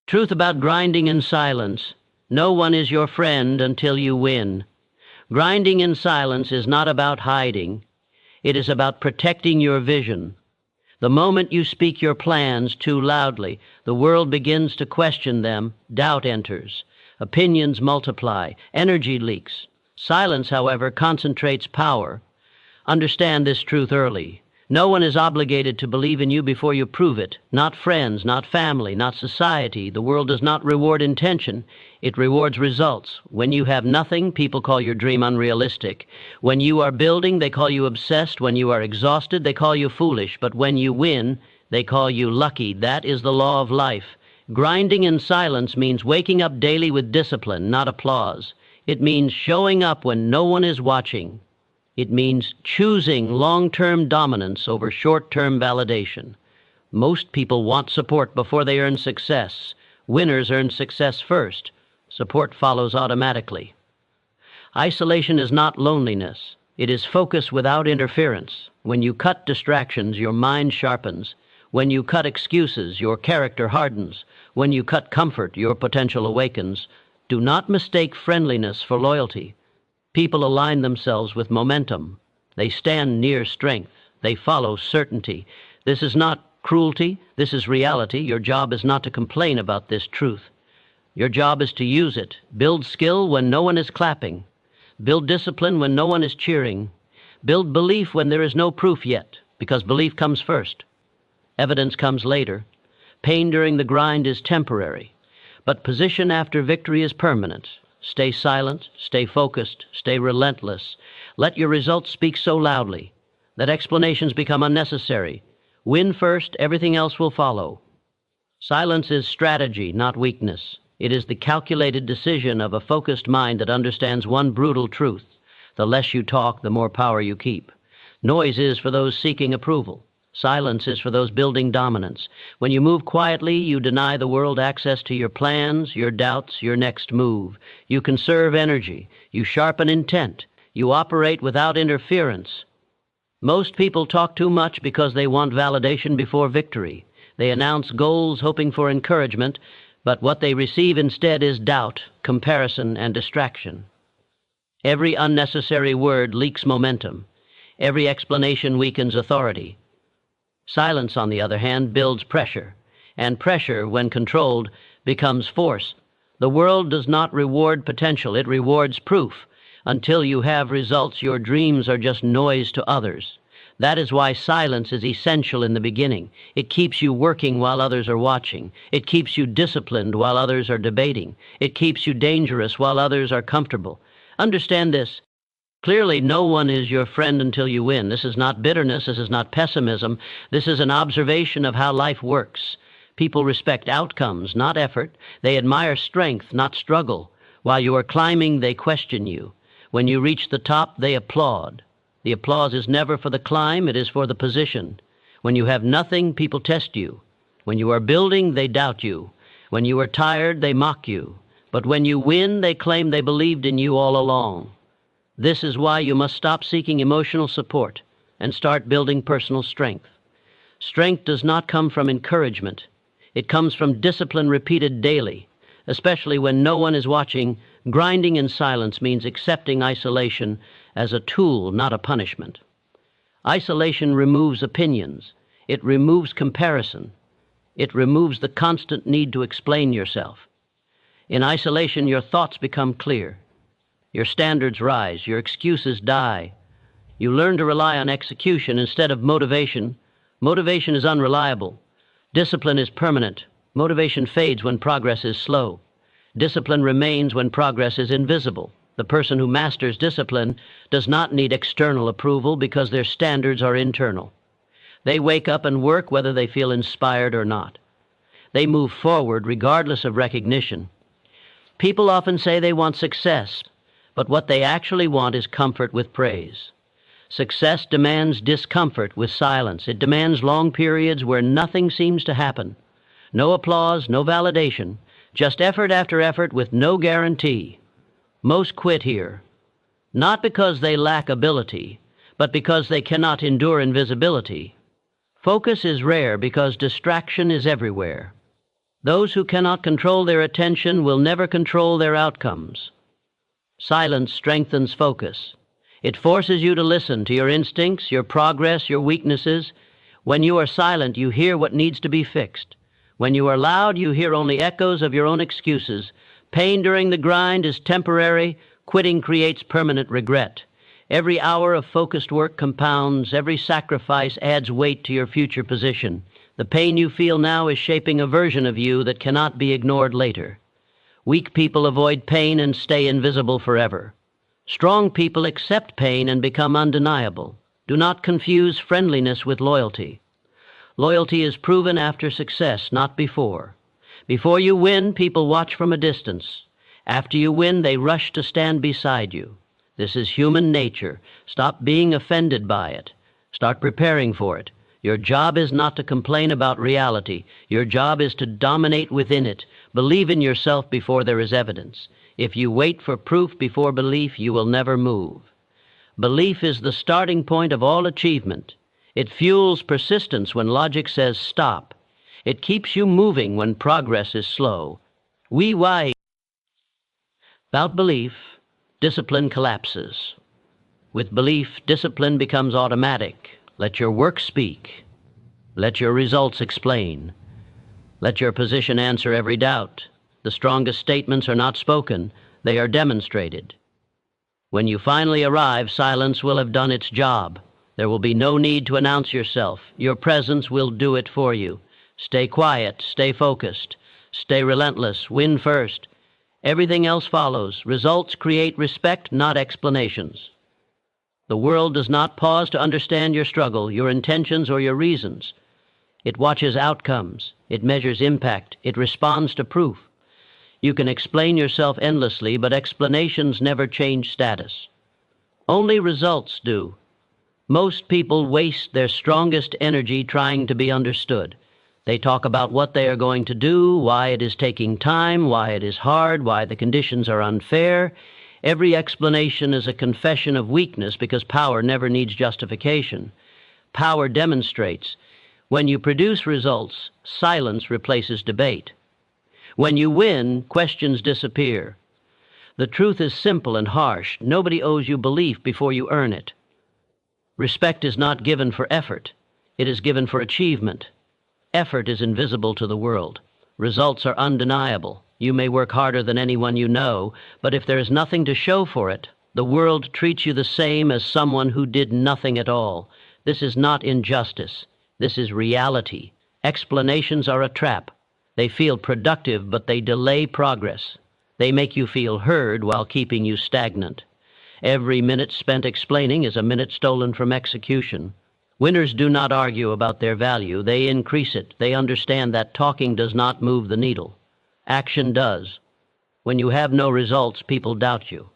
Truth about grinding in silence. No one is your friend until you win. Grinding in silence is not about hiding. It is about protecting your vision. The moment you speak your plans too loudly, the world begins to question them, doubt enters, opinions multiply, energy leaks. Silence, however, concentrates power. Understand this truth early. No one is obligated to believe in you before you prove it. Not friends, not family, not society. The world does not reward intention. It rewards results. When you have nothing, people call your dream unrealistic. When you are building, they call you obsessed. When you are exhausted, they call you foolish. But when you win, they call you lucky. That is the law of life. Grinding in silence means waking up daily with discipline, not applause. It means showing up when no one is watching. It means choosing long-term dominance over short-term validation. Most people want support before they earn success. Winners earn success first. Support follows automatically. Isolation is not loneliness. It is focus without interference. When you cut distractions, your mind sharpens. When you cut excuses, your character hardens. When you cut comfort, your potential awakens. Do not mistake friendliness for loyalty. People align themselves with momentum. They stand near strength. They follow certainty. This is not cruelty. This is reality. Your job is not to complain about this truth. Your job is to use it. Build skill when no one is clapping. Build discipline when no one is cheering. Build belief when there is no proof yet, because belief comes first. Evidence comes later. Pain during the grind is temporary, but position after victory is permanent. Stay silent, stay focused, stay relentless. Let your results speak so loudly that explanations become unnecessary. Win first, everything else will follow. Silence is strategy, not weakness. It is the calculated decision of a focused mind that understands one brutal truth. The less you talk, the more power you keep. Noise is for those seeking approval. Silence is for those building dominance. When you move quietly, you deny the world access to your plans, your doubts, your next move. You conserve energy. You sharpen intent. You operate without interference. Most people talk too much because they want validation before victory. They announce goals hoping for encouragement, but what they receive instead is doubt, comparison, and distraction. Every unnecessary word leaks momentum. Every explanation weakens authority. Silence, on the other hand, builds pressure, and pressure, when controlled, becomes force. The world does not reward potential, it rewards proof. Until you have results, your dreams are just noise to others. That is why silence is essential in the beginning. It keeps you working while others are watching. It keeps you disciplined while others are debating. It keeps you dangerous while others are comfortable. Understand this. Clearly, no one is your friend until you win. This is not bitterness. This is not pessimism. This is an observation of how life works. People respect outcomes, not effort. They admire strength, not struggle. While you are climbing, they question you. When you reach the top, they applaud. The applause is never for the climb, it is for the position. When you have nothing, people test you. When you are building, they doubt you. When you are tired, they mock you. But when you win, they claim they believed in you all along. This is why you must stop seeking emotional support and start building personal strength. Strength does not come from encouragement. It comes from discipline repeated daily, especially when no one is watching. Grinding in silence means accepting isolation as a tool, not a punishment. Isolation removes opinions. It removes comparison. It removes the constant need to explain yourself. In isolation, your thoughts become clear. Your standards rise, your excuses die. You learn to rely on execution instead of motivation. Motivation is unreliable. Discipline is permanent. Motivation fades when progress is slow. Discipline remains when progress is invisible. The person who masters discipline does not need external approval because their standards are internal. They wake up and work whether they feel inspired or not. They move forward regardless of recognition. People often say they want success, but what they actually want is comfort with praise. Success demands discomfort with silence. It demands long periods where nothing seems to happen. No applause, no validation, just effort after effort with no guarantee. Most quit here, not because they lack ability, but because they cannot endure invisibility. Focus is rare because distraction is everywhere. Those who cannot control their attention will never control their outcomes. Silence strengthens focus. It forces you to listen to your instincts, your progress, your weaknesses. When you are silent, you hear what needs to be fixed. When you are loud, you hear only echoes of your own excuses. Pain during the grind is temporary. Quitting creates permanent regret. Every hour of focused work compounds. Every sacrifice adds weight to your future position. The pain you feel now is shaping a version of you that cannot be ignored later. Weak people avoid pain and stay invisible forever. Strong people accept pain and become undeniable. Do not confuse friendliness with loyalty. Loyalty is proven after success, not before. Before you win, people watch from a distance. After you win, they rush to stand beside you. This is human nature. Stop being offended by it. Start preparing for it. Your job is not to complain about reality. Your job is to dominate within it. Believe in yourself before there is evidence. If you wait for proof before belief, you will never move. Belief is the starting point of all achievement. It fuels persistence when logic says stop. It keeps you moving when progress is slow. Without belief, discipline collapses. With belief, discipline becomes automatic. Let your work speak. Let your results explain. Let your position answer every doubt. The strongest statements are not spoken, they are demonstrated. When you finally arrive, silence will have done its job. There will be no need to announce yourself. Your presence will do it for you. Stay quiet, stay focused, stay relentless, win first. Everything else follows. Results create respect, not explanations. The world does not pause to understand your struggle, your intentions, or your reasons. It watches outcomes. It measures impact. It responds to proof. You can explain yourself endlessly, but explanations never change status. Only results do. Most people waste their strongest energy trying to be understood. They talk about what they are going to do, why it is taking time, why it is hard, why the conditions are unfair. Every explanation is a confession of weakness because power never needs justification. Power demonstrates. When you produce results, silence replaces debate. When you win, questions disappear. The truth is simple and harsh. Nobody owes you belief before you earn it. Respect is not given for effort. It is given for achievement. Effort is invisible to the world. Results are undeniable. You may work harder than anyone you know, but if there is nothing to show for it, the world treats you the same as someone who did nothing at all. This is not injustice. This is reality. Explanations are a trap. They feel productive, but they delay progress. They make you feel heard while keeping you stagnant. Every minute spent explaining is a minute stolen from execution. Winners do not argue about their value. They increase it. They understand that talking does not move the needle. Action does. When you have no results, people doubt you.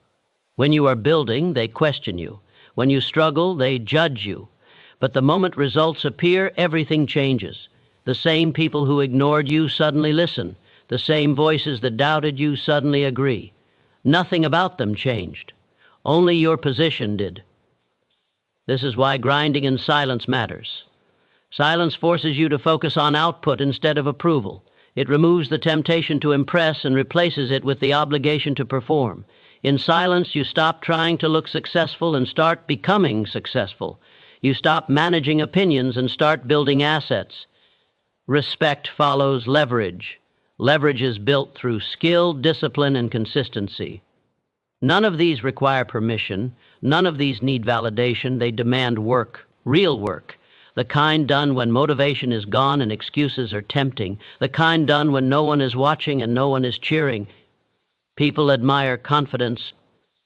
When you are building, they question you. When you struggle, they judge you. But the moment results appear, everything changes. The same people who ignored you suddenly listen. The same voices that doubted you suddenly agree. Nothing about them changed. Only your position did. This is why grinding in silence matters. Silence forces you to focus on output instead of approval. It removes the temptation to impress and replaces it with the obligation to perform. In silence, you stop trying to look successful and start becoming successful. You stop managing opinions and start building assets. Respect follows leverage. Leverage is built through skill, discipline, and consistency. None of these require permission. None of these need validation. They demand work, real work. The kind done when motivation is gone and excuses are tempting. The kind done when no one is watching and no one is cheering. People admire confidence,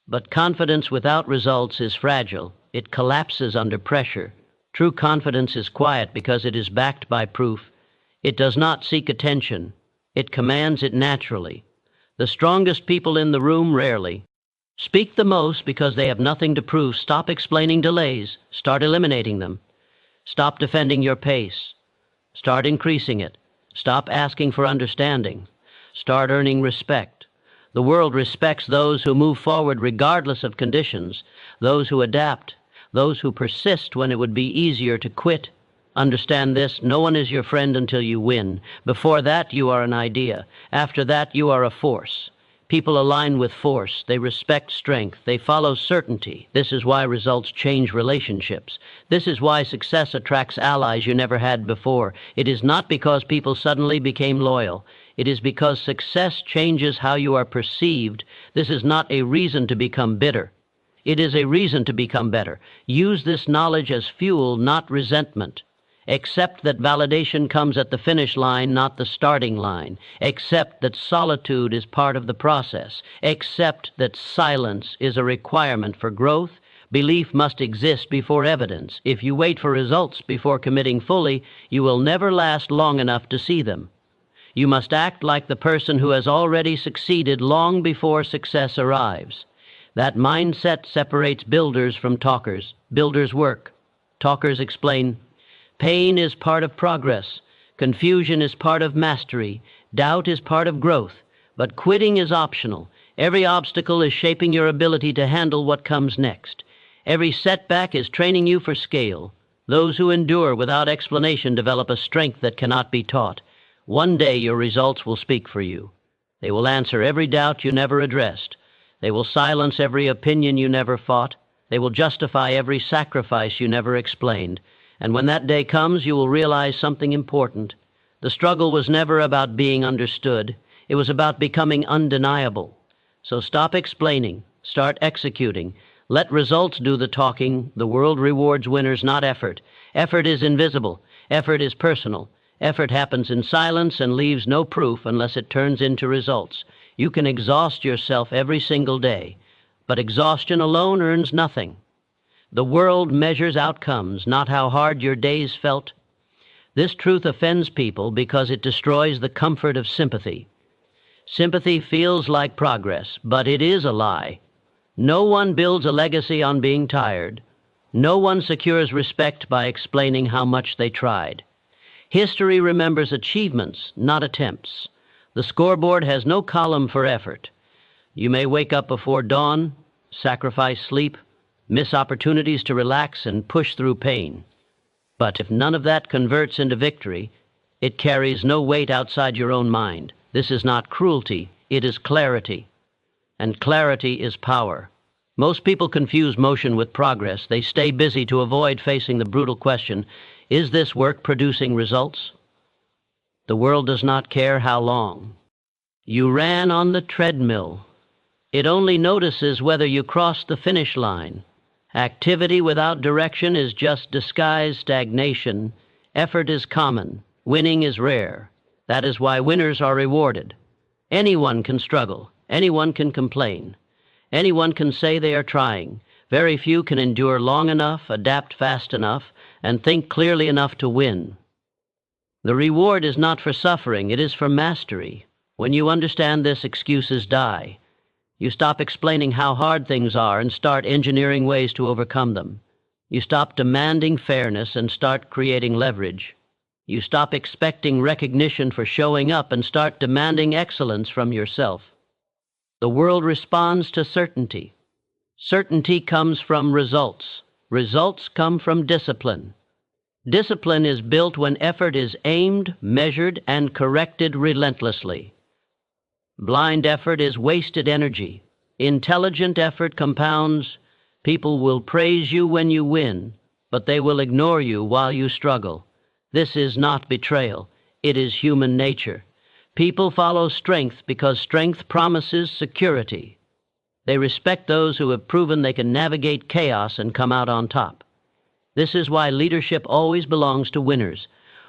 but confidence without results is fragile. It collapses under pressure. True confidence is quiet because it is backed by proof. It does not seek attention. It commands it naturally. The strongest people in the room rarely speak the most because they have nothing to prove. Stop explaining delays. Start eliminating them. Stop defending your pace. Start increasing it. Stop asking for understanding. Start earning respect. The world respects those who move forward regardless of conditions, those who adapt, those who persist when it would be easier to quit. Understand this, no one is your friend until you win. Before that, you are an idea. After that, you are a force. People align with force. They respect strength. They follow certainty. This is why results change relationships. This is why success attracts allies you never had before. It is not because people suddenly became loyal. It is because success changes how you are perceived. This is not a reason to become bitter. It is a reason to become better. Use this knowledge as fuel, not resentment. Accept that validation comes at the finish line, not the starting line. Accept that solitude is part of the process. Accept that silence is a requirement for growth. Belief must exist before evidence. If you wait for results before committing fully, you will never last long enough to see them. You must act like the person who has already succeeded long before success arrives. That mindset separates builders from talkers. Builders work. Talkers explain. Pain is part of progress. Confusion is part of mastery. Doubt is part of growth. But quitting is optional. Every obstacle is shaping your ability to handle what comes next. Every setback is training you for scale. Those who endure without explanation develop a strength that cannot be taught. One day your results will speak for you. They will answer every doubt you never addressed. They will silence every opinion you never fought. They will justify every sacrifice you never explained. And when that day comes, you will realize something important. The struggle was never about being understood. It was about becoming undeniable. So stop explaining. Start executing. Let results do the talking. The world rewards winners, not effort. Effort is invisible. Effort is personal. Effort happens in silence and leaves no proof unless it turns into results. You can exhaust yourself every single day, but exhaustion alone earns nothing. The world measures outcomes, not how hard your days felt. This truth offends people because it destroys the comfort of sympathy. Sympathy feels like progress, but it is a lie. No one builds a legacy on being tired. No one secures respect by explaining how much they tried. History remembers achievements, not attempts. The scoreboard has no column for effort. You may wake up before dawn, sacrifice sleep, miss opportunities to relax, and push through pain. But if none of that converts into victory, it carries no weight outside your own mind. This is not cruelty, it is clarity. And clarity is power. Most people confuse motion with progress. They stay busy to avoid facing the brutal question, is this work producing results? The world does not care how long. You ran on the treadmill. It only notices whether you cross the finish line. Activity without direction is just disguised stagnation. Effort is common. Winning is rare. That is why winners are rewarded. Anyone can struggle. Anyone can complain. Anyone can say they are trying. Very few can endure long enough, adapt fast enough, and think clearly enough to win. The reward is not for suffering, it is for mastery. When you understand this, excuses die. You stop explaining how hard things are and start engineering ways to overcome them. You stop demanding fairness and start creating leverage. You stop expecting recognition for showing up and start demanding excellence from yourself. The world responds to certainty. Certainty comes from results. Results come from discipline. Discipline is built when effort is aimed, measured, and corrected relentlessly. Blind effort is wasted energy. Intelligent effort compounds. People will praise you when you win, but they will ignore you while you struggle. This is not betrayal. It is human nature. People follow strength because strength promises security. They respect those who have proven they can navigate chaos and come out on top. This is why leadership always belongs to winners.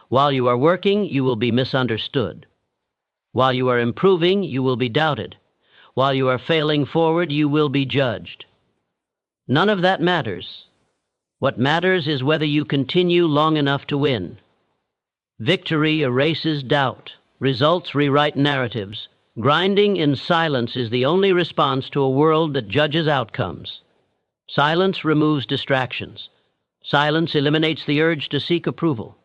While you are working, you will be misunderstood. While you are improving, you will be doubted. While you are failing forward, you will be judged. None of that matters. What matters is whether you continue long enough to win. Victory erases doubt. Results rewrite narratives. Grinding in silence is the only response to a world that judges outcomes. Silence removes distractions. Silence eliminates the urge to seek approval.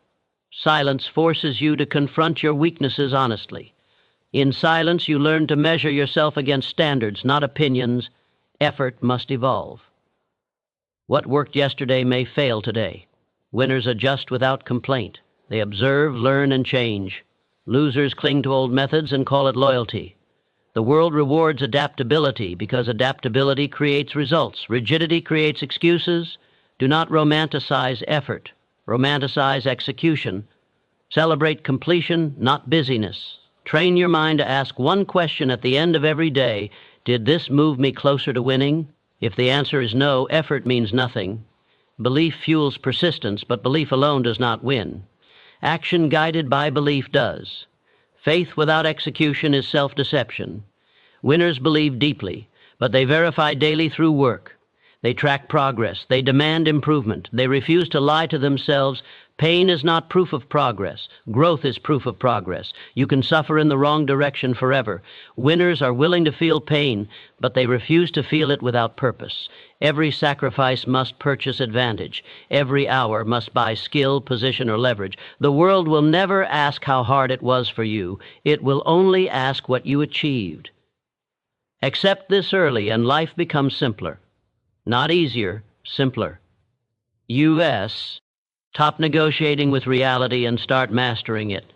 Silence forces you to confront your weaknesses honestly. In silence, you learn to measure yourself against standards, not opinions. Effort must evolve. What worked yesterday may fail today. Winners adjust without complaint. They observe, learn, and change. Losers cling to old methods and call it loyalty. The world rewards adaptability because adaptability creates results. Rigidity creates excuses. Do not romanticize effort. Romanticize execution. Celebrate completion, not busyness. Train your mind to ask one question at the end of every day. Did this move me closer to winning? If the answer is no, effort means nothing. Belief fuels persistence, but belief alone does not win. Action guided by belief does. Faith without execution is self-deception. Winners believe deeply, but they verify daily through work. They track progress. They demand improvement. They refuse to lie to themselves. Pain is not proof of progress. Growth is proof of progress. You can suffer in the wrong direction forever. Winners are willing to feel pain, but they refuse to feel it without purpose. Every sacrifice must purchase advantage. Every hour must buy skill, position, or leverage. The world will never ask how hard it was for you. It will only ask what you achieved. Accept this early, and life becomes simpler. Not easier, simpler. U.S. Stop negotiating with reality and start mastering it.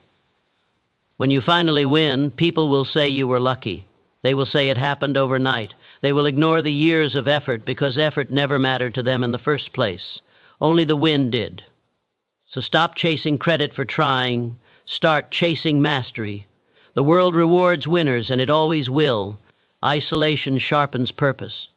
When you finally win, people will say you were lucky. They will say it happened overnight. They will ignore the years of effort because effort never mattered to them in the first place. Only the win did. So stop chasing credit for trying. Start chasing mastery. The world rewards winners, and it always will. Isolation sharpens purpose.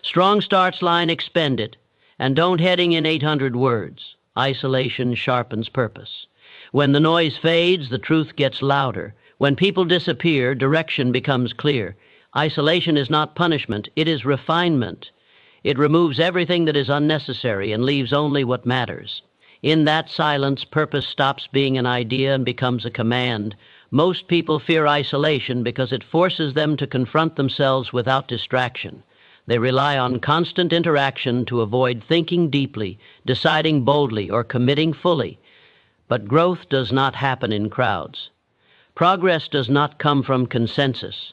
Strong starts line expend it, and don't heading in 800 words. Isolation sharpens purpose. When the noise fades, the truth gets louder. When people disappear, direction becomes clear. Isolation is not punishment, it is refinement. It removes everything that is unnecessary and leaves only what matters. In that silence, purpose stops being an idea and becomes a command. Most people fear isolation because it forces them to confront themselves without distraction. They rely on constant interaction to avoid thinking deeply, deciding boldly, or committing fully. But growth does not happen in crowds. Progress does not come from consensus.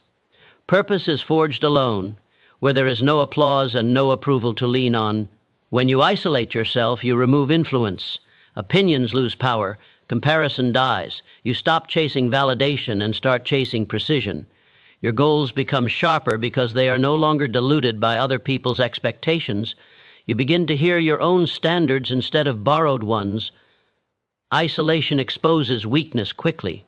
Purpose is forged alone, where there is no applause and no approval to lean on. When you isolate yourself, you remove influence. Opinions lose power. Comparison dies. You stop chasing validation and start chasing precision. Your goals become sharper because they are no longer diluted by other people's expectations. You begin to hear your own standards instead of borrowed ones. Isolation exposes weakness quickly.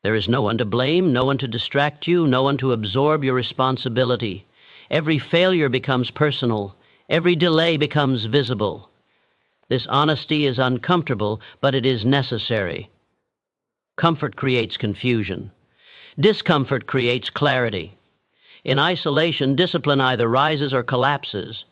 There is no one to blame, no one to distract you, no one to absorb your responsibility. Every failure becomes personal. Every delay becomes visible. This honesty is uncomfortable, but it is necessary. Comfort creates confusion. Discomfort creates clarity. In isolation, discipline either rises or collapses.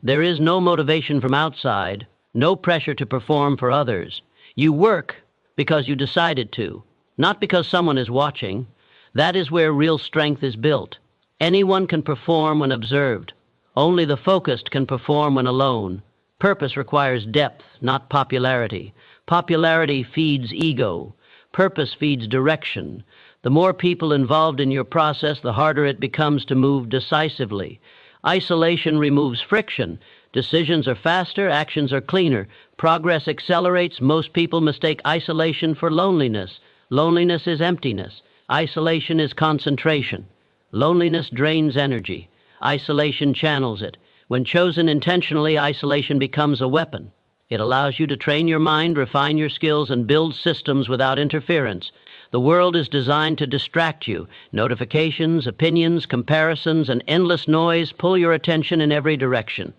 There is no motivation from outside, no pressure to perform for others. You work because you decided to, not because someone is watching. That is where real strength is built. Anyone can perform when observed. Only the focused can perform when alone. Purpose requires depth, not popularity. Popularity feeds ego. Purpose feeds direction. The more people involved in your process, the harder it becomes to move decisively. Isolation removes friction. Decisions are faster, actions are cleaner. Progress accelerates. Most people mistake isolation for loneliness. Loneliness is emptiness. Isolation is concentration. Loneliness drains energy. Isolation channels it. When chosen intentionally, isolation becomes a weapon. It allows you to train your mind, refine your skills, and build systems without interference. The world is designed to distract you. Notifications, opinions, comparisons, and endless noise pull your attention in every direction.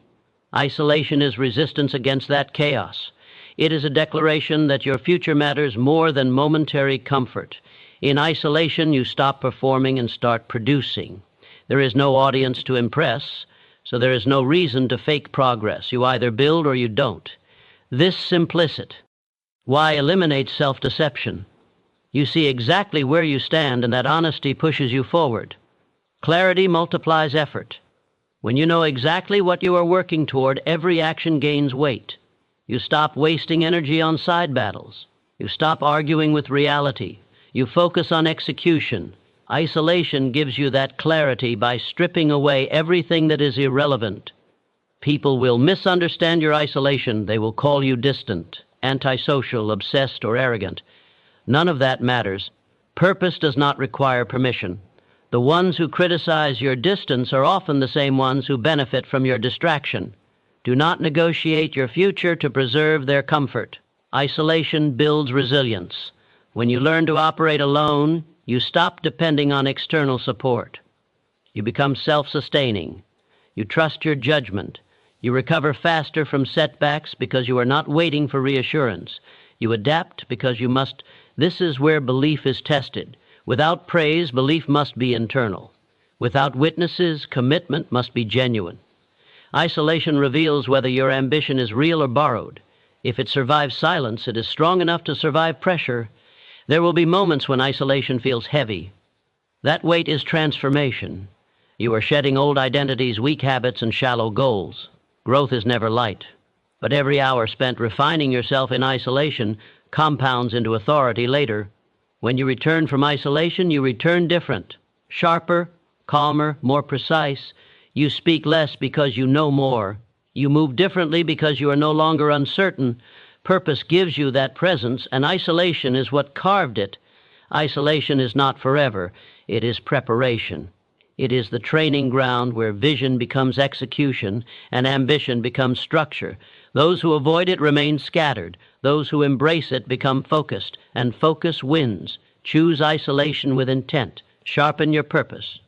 Isolation is resistance against that chaos. It is a declaration that your future matters more than momentary comfort. In isolation, you stop performing and start producing. There is no audience to impress, so there is no reason to fake progress. You either build or you don't. This simplicity. Why eliminate self-deception? You see exactly where you stand, and that honesty pushes you forward. Clarity multiplies effort. When you know exactly what you are working toward, every action gains weight. You stop wasting energy on side battles. You stop arguing with reality. You focus on execution. Isolation gives you that clarity by stripping away everything that is irrelevant. People will misunderstand your isolation. They will call you distant. antisocial, obsessed, or arrogant. None of that matters. Purpose does not require permission. The ones who criticize your distance are often the same ones who benefit from your distraction. Do not negotiate your future to preserve their comfort. Isolation builds resilience. When you learn to operate alone, you stop depending on external support. You become self-sustaining. You trust your judgment. You recover faster from setbacks because you are not waiting for reassurance. You adapt because you must. This is where belief is tested. Without praise, belief must be internal. Without witnesses, commitment must be genuine. Isolation reveals whether your ambition is real or borrowed. If it survives silence, it is strong enough to survive pressure. There will be moments when isolation feels heavy. That weight is transformation. You are shedding old identities, weak habits, and shallow goals. Growth is never light, but every hour spent refining yourself in isolation compounds into authority later. When you return from isolation, you return different, sharper, calmer, more precise. You speak less because you know more. You move differently because you are no longer uncertain. Purpose gives you that presence, and isolation is what carved it. Isolation is not forever. It is preparation. It is the training ground where vision becomes execution and ambition becomes structure. Those who avoid it remain scattered. Those who embrace it become focused, and focus wins. Choose isolation with intent. Sharpen your purpose.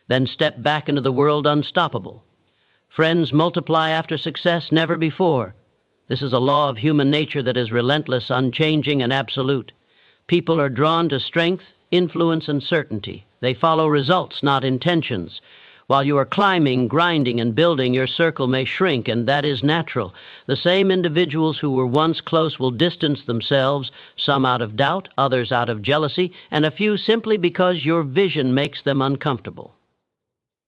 Then step back into the world unstoppable. Friends multiply after success, never before. This is a law of human nature that is relentless, unchanging, and absolute. People are drawn to strength, influence, and certainty. They follow results, not intentions. While you are climbing, grinding, and building, your circle may shrink, and that is natural. The same individuals who were once close will distance themselves, some out of doubt, others out of jealousy, and a few simply because your vision makes them uncomfortable.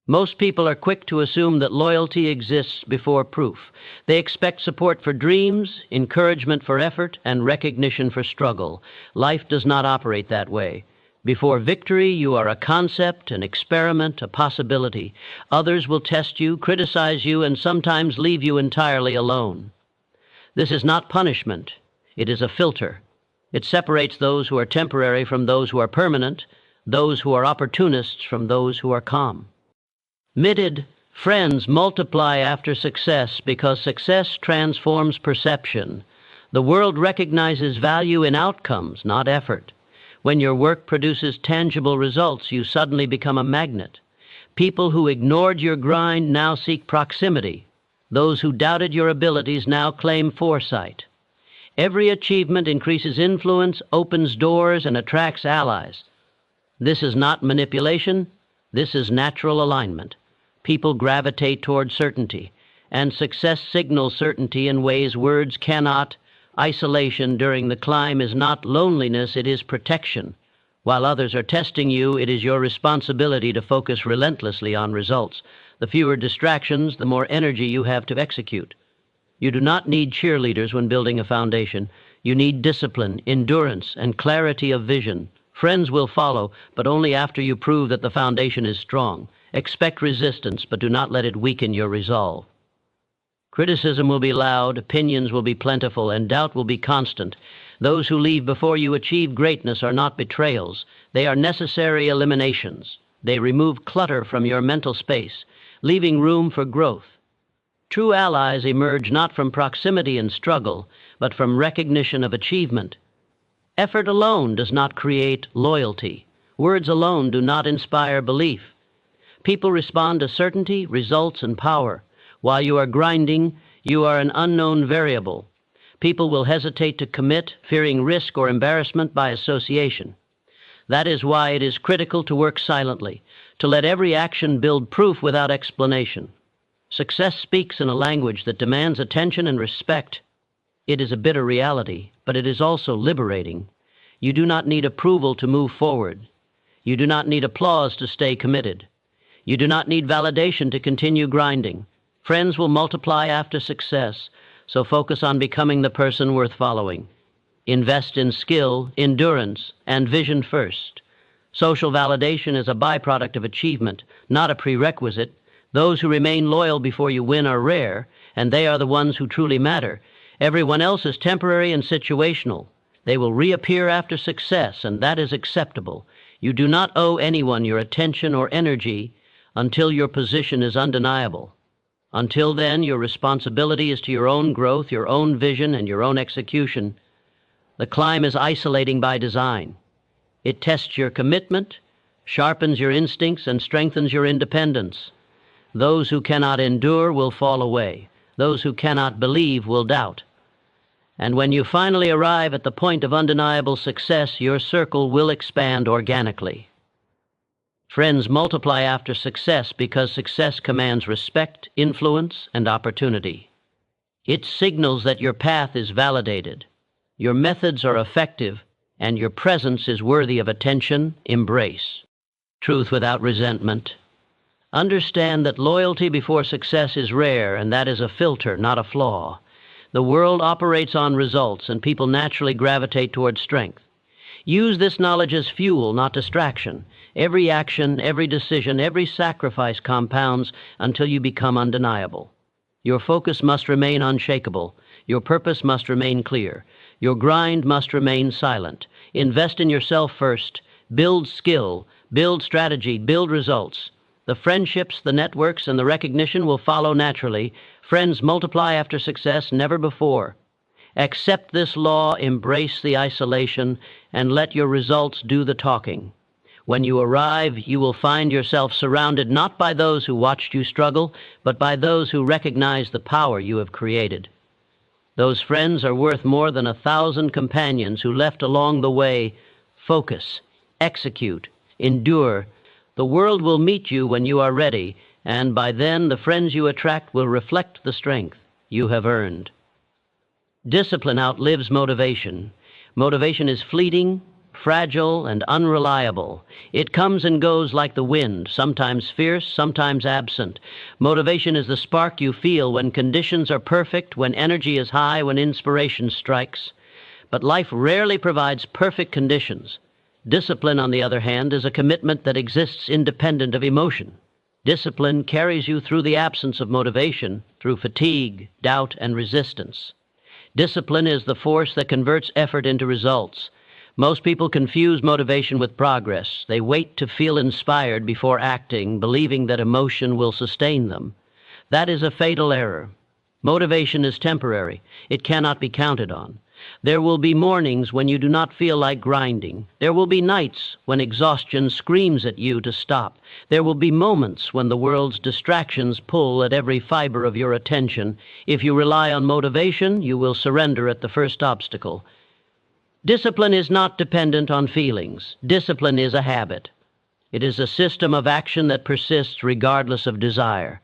Most people are quick to assume that loyalty exists before proof. They expect support for dreams, encouragement for effort, and recognition for struggle. Life does not operate that way. Before victory, you are a concept, an experiment, a possibility. Others will test you, criticize you, and sometimes leave you entirely alone. This is not punishment. It is a filter. It separates those who are temporary from those who are permanent, those who are opportunists from those who are calm. Committed friends multiply after success because success transforms perception. The world recognizes value in outcomes, not effort. When your work produces tangible results, you suddenly become a magnet. People who ignored your grind now seek proximity. Those who doubted your abilities now claim foresight. Every achievement increases influence, opens doors, and attracts allies. This is not manipulation. This is natural alignment. People gravitate toward certainty, and success signals certainty in ways words cannot. Isolation during the climb is not loneliness, it is protection. While others are testing you, it is your responsibility to focus relentlessly on results. The fewer distractions, the more energy you have to execute. You do not need cheerleaders when building a foundation. You need discipline, endurance, and clarity of vision. Friends will follow, but only after you prove that the foundation is strong. Expect resistance, but do not let it weaken your resolve. Criticism will be loud, opinions will be plentiful, and doubt will be constant. Those who leave before you achieve greatness are not betrayals. They are necessary eliminations. They remove clutter from your mental space, leaving room for growth. True allies emerge not from proximity and struggle, but from recognition of achievement. Effort alone does not create loyalty. Words alone do not inspire belief. People respond to certainty, results, and power. While you are grinding, you are an unknown variable. People will hesitate to commit, fearing risk or embarrassment by association. That is why it is critical to work silently, to let every action build proof without explanation. Success speaks in a language that demands attention and respect. It is a bitter reality, but it is also liberating. You do not need approval to move forward. You do not need applause to stay committed. You do not need validation to continue grinding. Friends will multiply after success, so focus on becoming the person worth following. Invest in skill, endurance, and vision first. Social validation is a byproduct of achievement, not a prerequisite. Those who remain loyal before you win are rare, and they are the ones who truly matter. Everyone else is temporary and situational. They will reappear after success, and that is acceptable. You do not owe anyone your attention or energy until your position is undeniable. Until then, your responsibility is to your own growth, your own vision, and your own execution. The climb is isolating by design. It tests your commitment, sharpens your instincts, and strengthens your independence. Those who cannot endure will fall away. Those who cannot believe will doubt. And when you finally arrive at the point of undeniable success, your circle will expand organically. Friends multiply after success because success commands respect, influence, and opportunity. It signals that your path is validated, your methods are effective, and your presence is worthy of attention, embrace. Truth without resentment. Understand that loyalty before success is rare, and that is a filter, not a flaw. The world operates on results, and people naturally gravitate toward strength. Use this knowledge as fuel, not distraction. Every action, every decision, every sacrifice compounds until you become undeniable. Your focus must remain unshakable. Your purpose must remain clear. Your grind must remain silent. Invest in yourself first. Build skill, build strategy, build results. The friendships, the networks, and the recognition will follow naturally. Friends multiply after success, never before. Accept this law, embrace the isolation, and let your results do the talking. When you arrive, you will find yourself surrounded not by those who watched you struggle, but by those who recognize the power you have created. Those friends are worth more than 1,000 companions who left along the way. Focus, execute, endure. The world will meet you when you are ready, and by then the friends you attract will reflect the strength you have earned. Discipline outlives motivation. Motivation is fleeting, fragile, and unreliable. It comes and goes like the wind, sometimes fierce, sometimes absent. Motivation is the spark you feel when conditions are perfect, when energy is high, when inspiration strikes. But life rarely provides perfect conditions. Discipline, on the other hand, is a commitment that exists independent of emotion. Discipline carries you through the absence of motivation, through fatigue, doubt, and resistance. Discipline is the force that converts effort into results. Most people confuse motivation with progress. They wait to feel inspired before acting, believing that emotion will sustain them. That is a fatal error. Motivation is temporary. It cannot be counted on. There will be mornings when you do not feel like grinding. There will be nights when exhaustion screams at you to stop. There will be moments when the world's distractions pull at every fiber of your attention. If you rely on motivation, you will surrender at the first obstacle. Discipline is not dependent on feelings. Discipline is a habit. It is a system of action that persists regardless of desire.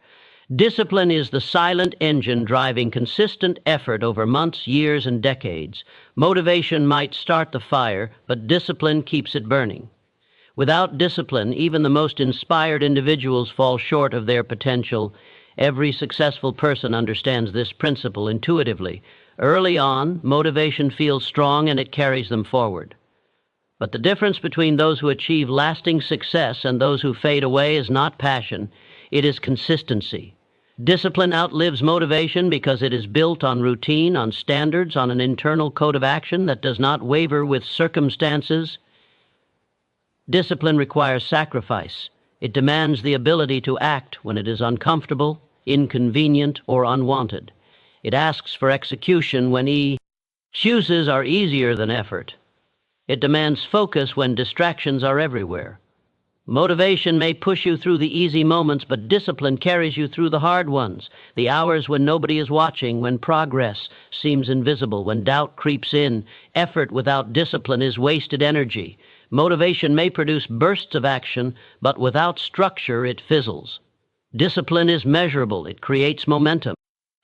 Discipline is the silent engine driving consistent effort over months, years, and decades. Motivation might start the fire, but discipline keeps it burning. Without discipline, even the most inspired individuals fall short of their potential. Every successful person understands this principle intuitively. Early on, motivation feels strong and it carries them forward. But the difference between those who achieve lasting success and those who fade away is not passion, it is consistency. Discipline outlives motivation because it is built on routine, on standards, on an internal code of action that does not waver with circumstances. Discipline requires sacrifice. It demands the ability to act when it is uncomfortable, inconvenient, or unwanted. It asks for execution when excuses are easier than effort. It demands focus when distractions are everywhere. Motivation may push you through the easy moments, but discipline carries you through the hard ones, the hours when nobody is watching, when progress seems invisible, when doubt creeps in. Effort without discipline is wasted energy. Motivation may produce bursts of action, but without structure it fizzles. Discipline is measurable. It creates momentum.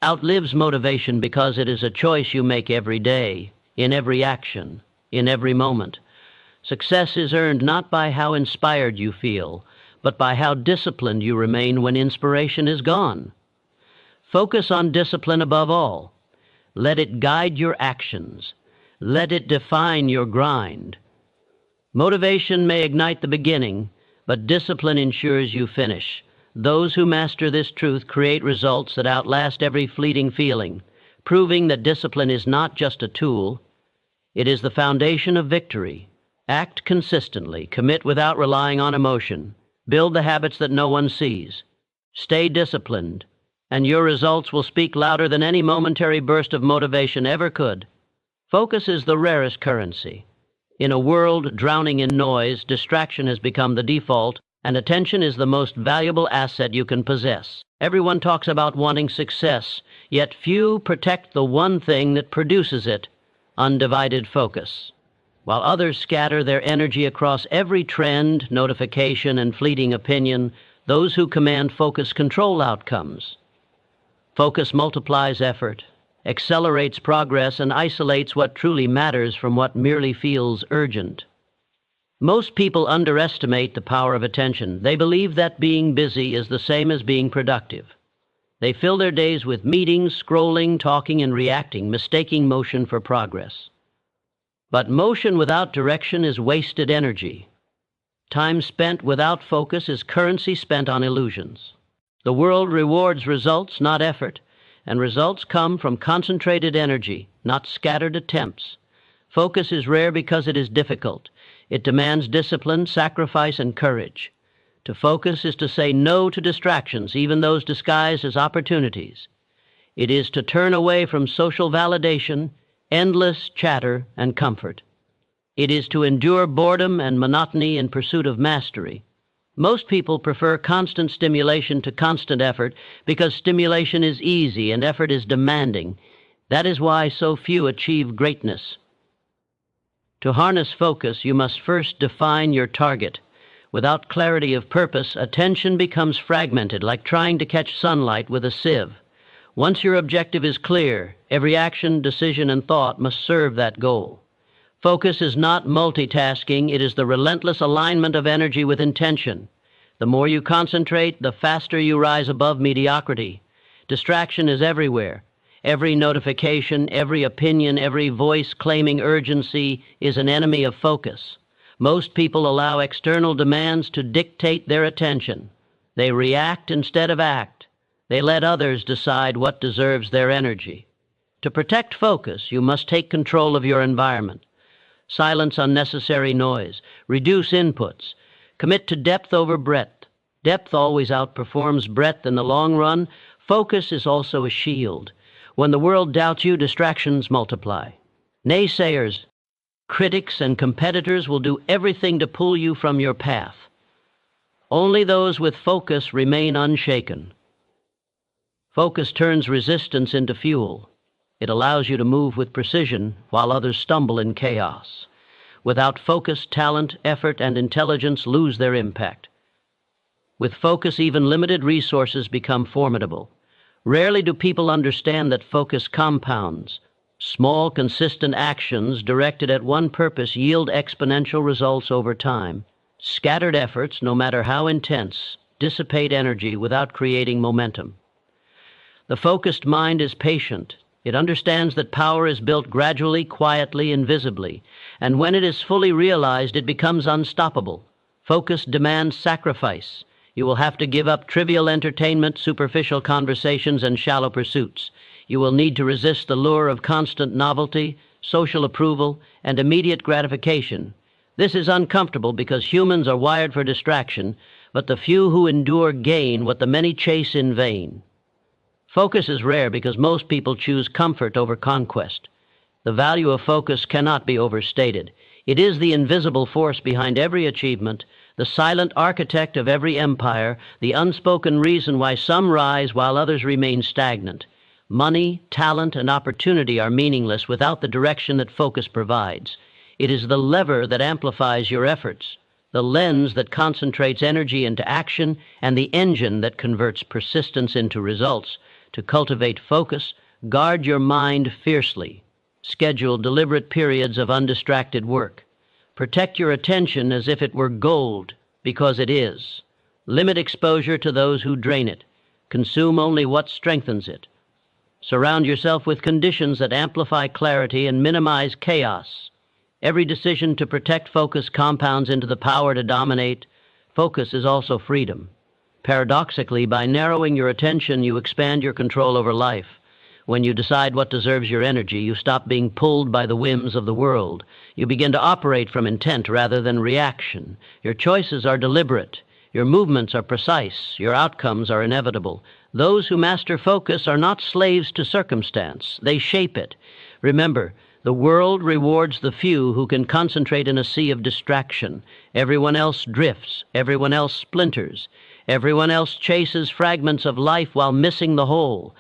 Outlives motivation because it is a choice you make every day, in every action, in every moment. Success is earned not by how inspired you feel, but by how disciplined you remain when inspiration is gone. Focus on discipline above all. Let it guide your actions. Let it define your grind. Motivation may ignite the beginning, but discipline ensures you finish. Those who master this truth create results that outlast every fleeting feeling. proving that discipline is not just a tool, it is the foundation of victory. Act consistently, commit without relying on emotion, build the habits that no one sees. Stay disciplined, and your results will speak louder than any momentary burst of motivation ever could. Focus is the rarest currency. In a world drowning in noise, distraction has become the default, and attention is the most valuable asset you can possess. Everyone talks about wanting success, yet few protect the one thing that produces it: undivided focus. While others scatter their energy across every trend, notification, and fleeting opinion, those who command focus control outcomes. Focus multiplies effort, accelerates progress, and isolates what truly matters from what merely feels urgent. Most people underestimate the power of attention. They believe that being busy is the same as being productive. They fill their days with meetings, scrolling, talking, and reacting, mistaking motion for progress. But motion without direction is wasted energy. Time spent without focus is currency spent on illusions. The world rewards results, not effort, and results come from concentrated energy, not scattered attempts. Focus is rare because it is difficult. It demands discipline, sacrifice, and courage. To focus is to say no to distractions, even those disguised as opportunities. It is to turn away from social validation, endless chatter, and comfort. It is to endure boredom and monotony in pursuit of mastery. Most people prefer constant stimulation to constant effort because stimulation is easy and effort is demanding. That is why so few achieve greatness. To harness focus, you must first define your target. Without clarity of purpose, attention becomes fragmented, like trying to catch sunlight with a sieve. Once your objective is clear, every action, decision, and thought must serve that goal. Focus is not multitasking, it is the relentless alignment of energy with intention. The more you concentrate, the faster you rise above mediocrity. Distraction is everywhere. Every notification, every opinion, every voice claiming urgency is an enemy of focus. Most people allow external demands to dictate their attention. They react instead of act. They let others decide what deserves their energy. To protect focus, you must take control of your environment. Silence unnecessary noise. Reduce inputs. Commit to depth over breadth. Depth always outperforms breadth in the long run. Focus is also a shield. When the world doubts you, distractions multiply. Naysayers, critics, and competitors will do everything to pull you from your path. Only those with focus remain unshaken. Focus turns resistance into fuel. It allows you to move with precision while others stumble in chaos. Without focus, talent, effort, and intelligence lose their impact. With focus, even limited resources become formidable. Rarely do people understand that focus compounds. Small, consistent actions directed at one purpose yield exponential results over time. Scattered efforts, no matter how intense, dissipate energy without creating momentum. The focused mind is patient. It understands that power is built gradually, quietly, invisibly, and when it is fully realized, it becomes unstoppable. Focus demands sacrifice. You will have to give up trivial entertainment, superficial conversations, and shallow pursuits. You will need to resist the lure of constant novelty, social approval, and immediate gratification. This is uncomfortable because humans are wired for distraction, but the few who endure gain what the many chase in vain. Focus is rare because most people choose comfort over conquest. The value of focus cannot be overstated. It is the invisible force behind every achievement, the silent architect of every empire, the unspoken reason why some rise while others remain stagnant. Money, talent, and opportunity are meaningless without the direction that focus provides. It is the lever that amplifies your efforts, the lens that concentrates energy into action, and the engine that converts persistence into results. To cultivate focus, guard your mind fiercely. Schedule deliberate periods of undistracted work. Protect your attention as if it were gold, because it is. Limit exposure to those who drain it. Consume only what strengthens it. Surround yourself with conditions that amplify clarity and minimize chaos. Every decision to protect focus compounds into the power to dominate. Focus is also freedom. Paradoxically, by narrowing your attention, you expand your control over life. When you decide what deserves your energy, you stop being pulled by the whims of the world. You begin to operate from intent rather than reaction. Your choices are deliberate. Your movements are precise. Your outcomes are inevitable. Those who master focus are not slaves to circumstance. They shape it. Remember, the world rewards the few who can concentrate in a sea of distraction. Everyone else drifts. Everyone else splinters. Everyone else chases fragments of life while missing the whole.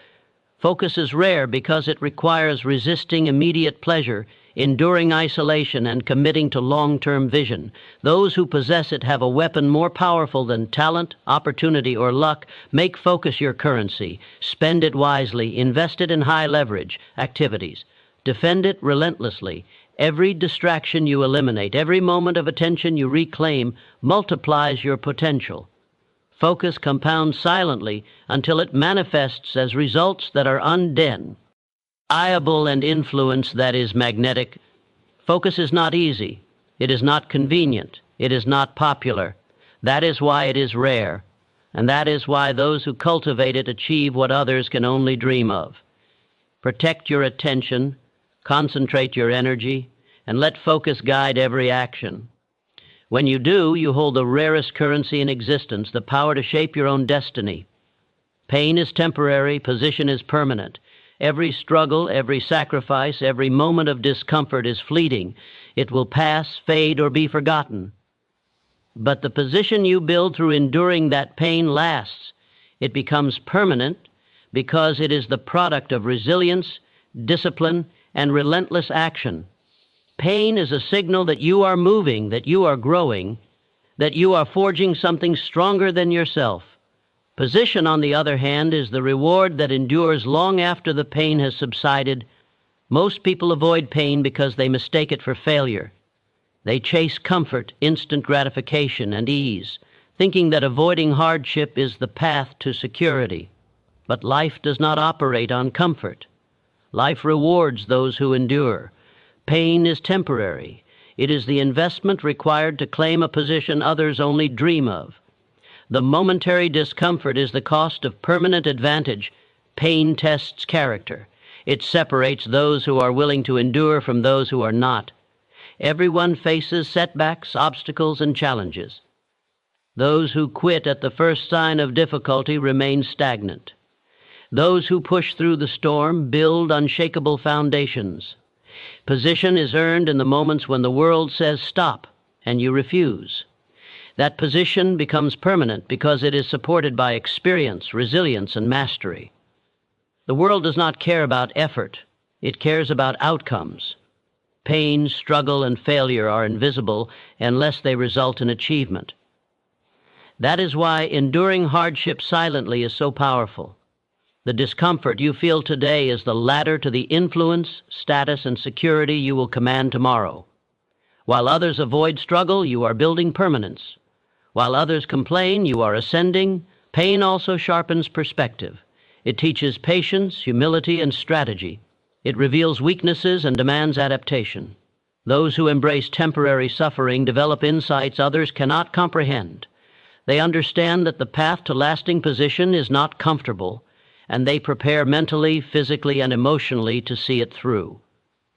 Focus is rare because it requires resisting immediate pleasure, enduring isolation, and committing to long-term vision. Those who possess it have a weapon more powerful than talent, opportunity, or luck. Make focus your currency. Spend it wisely. Invest it in high-leverage activities. Defend it relentlessly. Every distraction you eliminate, every moment of attention you reclaim, multiplies your potential. Focus compounds silently until it manifests as results that are undeniable and influence that is magnetic. Focus is not easy. It is not convenient. It is not popular. That is why it is rare, and that is why those who cultivate it achieve what others can only dream of. Protect your attention, concentrate your energy, and let focus guide every action. When you do, you hold the rarest currency in existence, the power to shape your own destiny. Pain is temporary, position is permanent. Every struggle, every sacrifice, every moment of discomfort is fleeting. It will pass, fade, or be forgotten. But the position you build through enduring that pain lasts. It becomes permanent because it is the product of resilience, discipline, and relentless action. Pain is a signal that you are moving, that you are growing, that you are forging something stronger than yourself. Position, on the other hand, is the reward that endures long after the pain has subsided. Most people avoid pain because they mistake it for failure. They chase comfort, instant gratification, and ease, thinking that avoiding hardship is the path to security. But life does not operate on comfort. Life rewards those who endure. Pain is temporary. It is the investment required to claim a position others only dream of. The momentary discomfort is the cost of permanent advantage. Pain tests character. It separates those who are willing to endure from those who are not. Everyone faces setbacks, obstacles, and challenges. Those who quit at the first sign of difficulty remain stagnant. Those who push through the storm build unshakable foundations. Position is earned in the moments when the world says stop and you refuse. That position becomes permanent because it is supported by experience, resilience, and mastery. The world does not care about effort. It cares about outcomes. Pain, struggle, and failure are invisible unless they result in achievement. That is why enduring hardship silently is so powerful. The discomfort you feel today is the ladder to the influence, status, and security you will command tomorrow. While others avoid struggle, you are building permanence. While others complain, you are ascending. Pain also sharpens perspective. It teaches patience, humility, and strategy. It reveals weaknesses and demands adaptation. Those who embrace temporary suffering develop insights others cannot comprehend. They understand that the path to lasting position is not comfortable, and they prepare mentally, physically, and emotionally to see it through.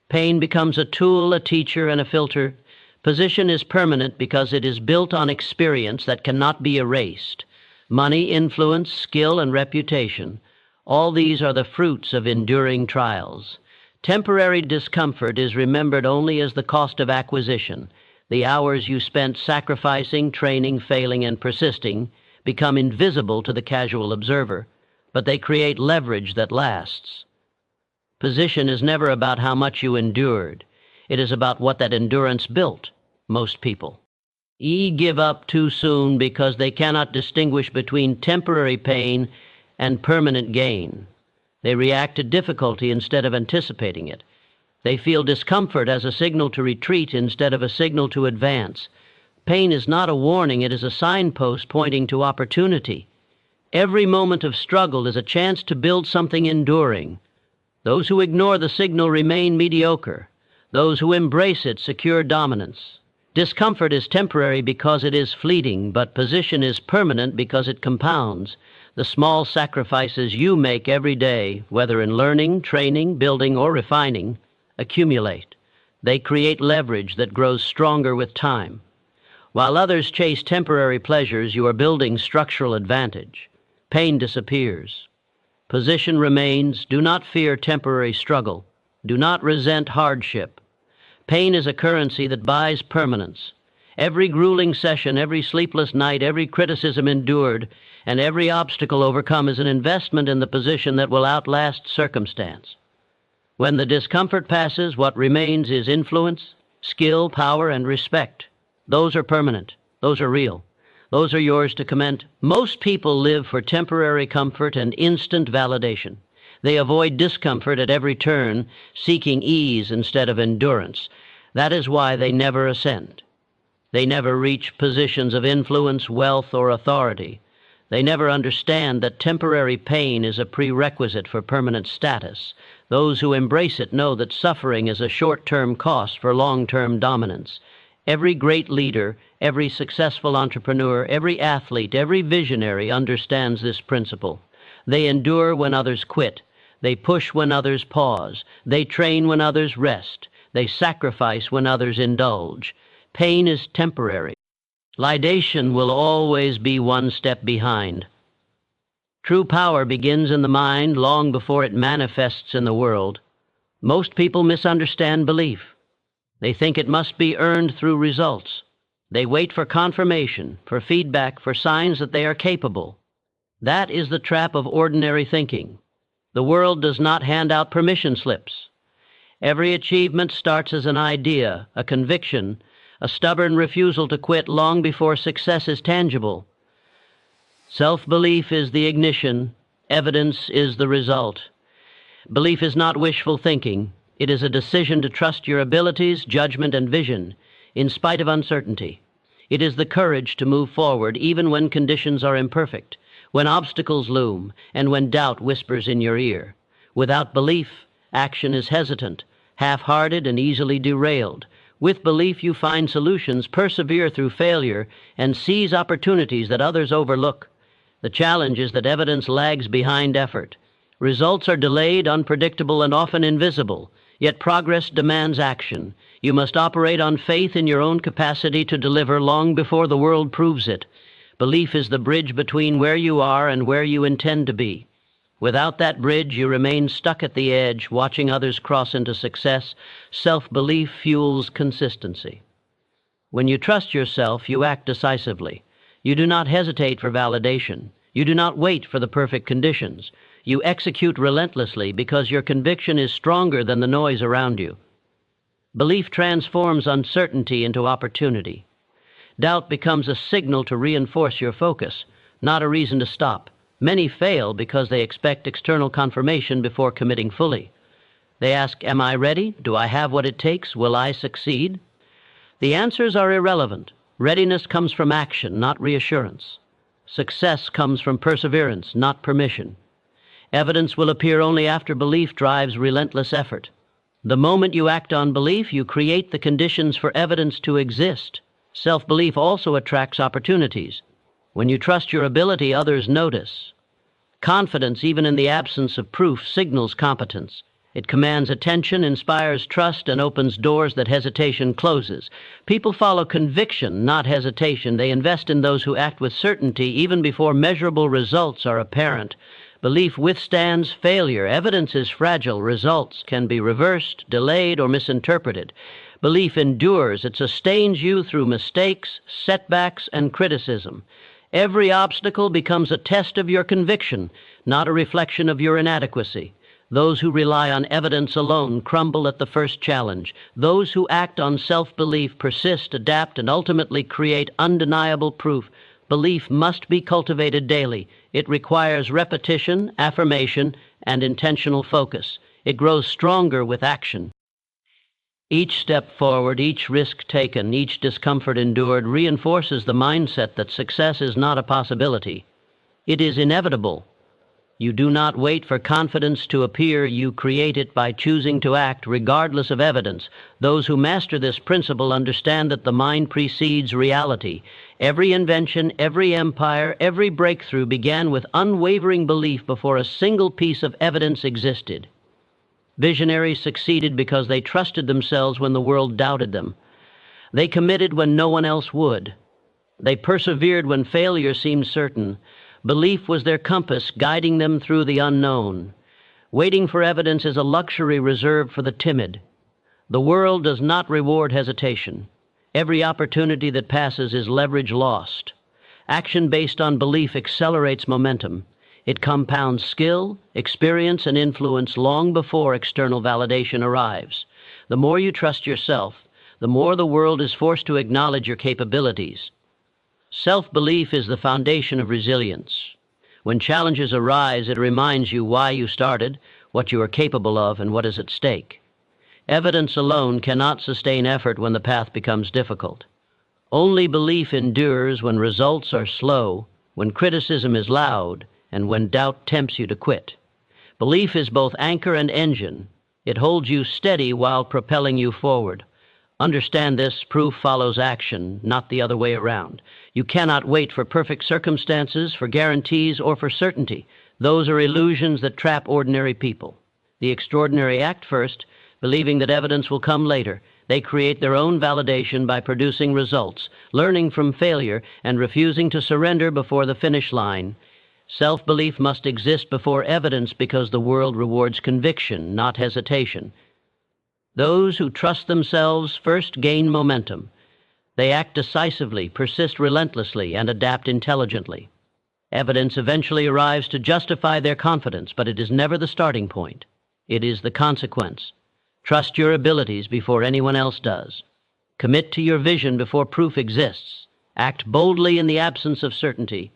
Pain becomes a tool, a teacher, and a filter. Position is permanent because it is built on experience that cannot be erased. Money, influence, skill, and reputation, all these are the fruits of enduring trials. Temporary discomfort is remembered only as the cost of acquisition. The hours you spent sacrificing, training, failing, and persisting become invisible to the casual observer, but they create leverage that lasts. Position is never about how much you endured. It is about what that endurance built. Most people give up too soon because they cannot distinguish between temporary pain and permanent gain. They react to difficulty instead of anticipating it. They feel discomfort as a signal to retreat instead of a signal to advance. Pain is not a warning, it is a signpost pointing to opportunity. Every moment of struggle is a chance to build something enduring. Those who ignore the signal remain mediocre. Those who embrace it secure dominance. Discomfort is temporary because it is fleeting, but position is permanent because it compounds. The small sacrifices you make every day, whether in learning, training, building, or refining, accumulate. They create leverage that grows stronger with time. While others chase temporary pleasures, you are building structural advantage. Pain disappears. Position remains. Do not fear temporary struggle. Do not resent hardship. Pain is a currency that buys permanence. Every grueling session, every sleepless night, every criticism endured, and every obstacle overcome is an investment in the position that will outlast circumstance. When the discomfort passes, what remains is influence, skill, power, and respect. Those are permanent. Those are real. Those are yours to command. Most people live for temporary comfort and instant validation. They avoid discomfort at every turn, seeking ease instead of endurance. That is why they never ascend. They never reach positions of influence, wealth, or authority. They never understand that temporary pain is a prerequisite for permanent status. Those who embrace it know that suffering is a short-term cost for long-term dominance. Every great leader, every successful entrepreneur, every athlete, every visionary understands this principle. They endure when others quit. They push when others pause. They train when others rest. They sacrifice when others indulge. Pain is temporary. Lidation will always be one step behind. True power begins in the mind long before it manifests in the world. Most people misunderstand belief. They think it must be earned through results. They wait for confirmation, for feedback, for signs that they are capable. That is the trap of ordinary thinking. The world does not hand out permission slips. Every achievement starts as an idea, a conviction, a stubborn refusal to quit long before success is tangible. Self-belief is the ignition. Evidence is the result. Belief is not wishful thinking. It is a decision to trust your abilities, judgment, and vision, in spite of uncertainty. It is the courage to move forward even when conditions are imperfect, when obstacles loom, and when doubt whispers in your ear. Without belief, action is hesitant, half-hearted, and easily derailed. With belief, you find solutions, persevere through failure, and seize opportunities that others overlook. The challenge is that evidence lags behind effort. Results are delayed, unpredictable, and often invisible. Yet progress demands action. You must operate on faith in your own capacity to deliver long before the world proves it. Belief is the bridge between where you are and where you intend to be. Without that bridge, you remain stuck at the edge, watching others cross into success. Self-belief fuels consistency. When you trust yourself, you act decisively. You do not hesitate for validation. You do not wait for the perfect conditions. You execute relentlessly because your conviction is stronger than the noise around you. Belief transforms uncertainty into opportunity. Doubt becomes a signal to reinforce your focus, not a reason to stop. Many fail because they expect external confirmation before committing fully. They ask, "Am I ready? Do I have what it takes? Will I succeed?" The answers are irrelevant. Readiness comes from action, not reassurance. Success comes from perseverance, not permission. Evidence will appear only after belief drives relentless effort. The moment you act on belief, you create the conditions for evidence to exist. Self-belief also attracts opportunities. When you trust your ability, others notice. Confidence, even in the absence of proof, signals competence. It commands attention, inspires trust, and opens doors that hesitation closes. People follow conviction, not hesitation. They invest in those who act with certainty even before measurable results are apparent. Belief withstands failure. Evidence is fragile. Results can be reversed, delayed, or misinterpreted. Belief endures. It sustains you through mistakes, setbacks, and criticism. Every obstacle becomes a test of your conviction, not a reflection of your inadequacy. Those who rely on evidence alone crumble at the first challenge. Those who act on self-belief persist, adapt, and ultimately create undeniable proof. Belief must be cultivated daily. It requires repetition, affirmation, and intentional focus. It grows stronger with action. Each step forward, each risk taken, each discomfort endured reinforces the mindset that success is not a possibility. It is inevitable. You do not wait for confidence to appear, you create it by choosing to act regardless of evidence. Those who master this principle understand that the mind precedes reality. Every invention, every empire, every breakthrough began with unwavering belief before a single piece of evidence existed. Visionaries succeeded because they trusted themselves when the world doubted them. They committed when no one else would. They persevered when failure seemed certain. Belief was their compass, guiding them through the unknown. Waiting for evidence is a luxury reserved for the timid. The world does not reward hesitation. Every opportunity that passes is leverage lost. Action based on belief accelerates momentum. It compounds skill, experience, and influence long before external validation arrives. The more you trust yourself, the more the world is forced to acknowledge your capabilities. Self-belief is the foundation of resilience. When challenges arise, it reminds you why you started, what you are capable of, and what is at stake. Evidence alone cannot sustain effort when the path becomes difficult. Only belief endures when results are slow, when criticism is loud, and when doubt tempts you to quit. Belief is both anchor and engine. It holds you steady while propelling you forward. Understand this: proof follows action, not the other way around. You cannot wait for perfect circumstances, for guarantees, or for certainty. Those are illusions that trap ordinary people. The extraordinary act first, believing that evidence will come later. They create their own validation by producing results, learning from failure, and refusing to surrender before the finish line. Self-belief must exist before evidence because the world rewards conviction, not hesitation. Those who trust themselves first gain momentum. They act decisively, persist relentlessly, and adapt intelligently. Evidence eventually arrives to justify their confidence, but it is never the starting point. It is the consequence. Trust your abilities before anyone else does. Commit to your vision before proof exists. Act boldly in the absence of certainty.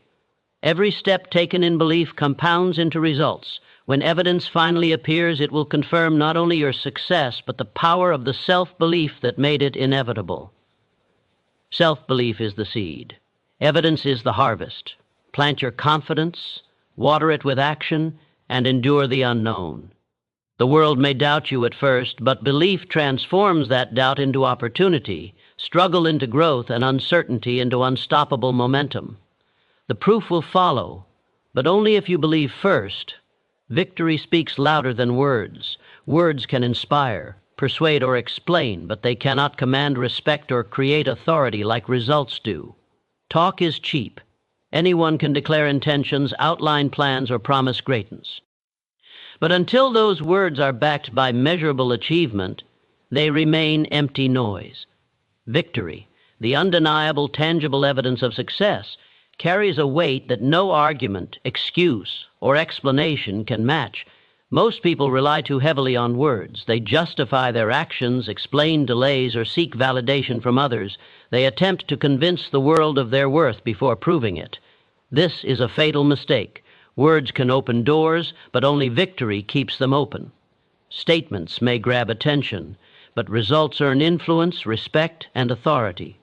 Every step taken in belief compounds into results. When evidence finally appears, it will confirm not only your success, but the power of the self-belief that made it inevitable. Self-belief is the seed. Evidence is the harvest. Plant your confidence, water it with action, and endure the unknown. The world may doubt you at first, but belief transforms that doubt into opportunity, struggle into growth, and uncertainty into unstoppable momentum. The proof will follow, but only if you believe first. Victory speaks louder than words. Words can inspire, persuade, or explain, but they cannot command respect or create authority like results do. Talk is cheap. Anyone can declare intentions, outline plans, or promise greatness. But until those words are backed by measurable achievement, they remain empty noise. Victory, the undeniable, tangible evidence of success, carries a weight that no argument, excuse, or explanation can match. Most people rely too heavily on words. They justify their actions, explain delays, or seek validation from others. They attempt to convince the world of their worth before proving it. This is a fatal mistake. Words can open doors, but only victory keeps them open. Statements may grab attention, but results earn influence, respect, and authority.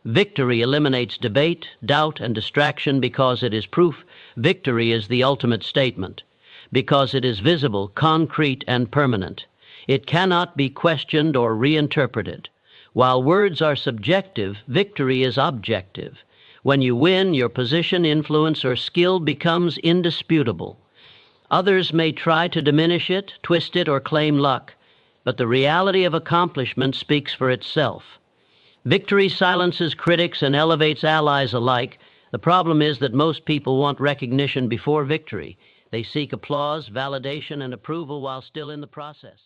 Victory eliminates debate, doubt, and distraction because it is proof. Victory is the ultimate statement, because it is visible, concrete, and permanent. It cannot be questioned or reinterpreted. While words are subjective, victory is objective. When you win, your position, influence, or skill becomes indisputable. Others may try to diminish it, twist it, or claim luck, but the reality of accomplishment speaks for itself. Victory silences critics and elevates allies alike. The problem is that most people want recognition before victory. They seek applause, validation, and approval while still in the process.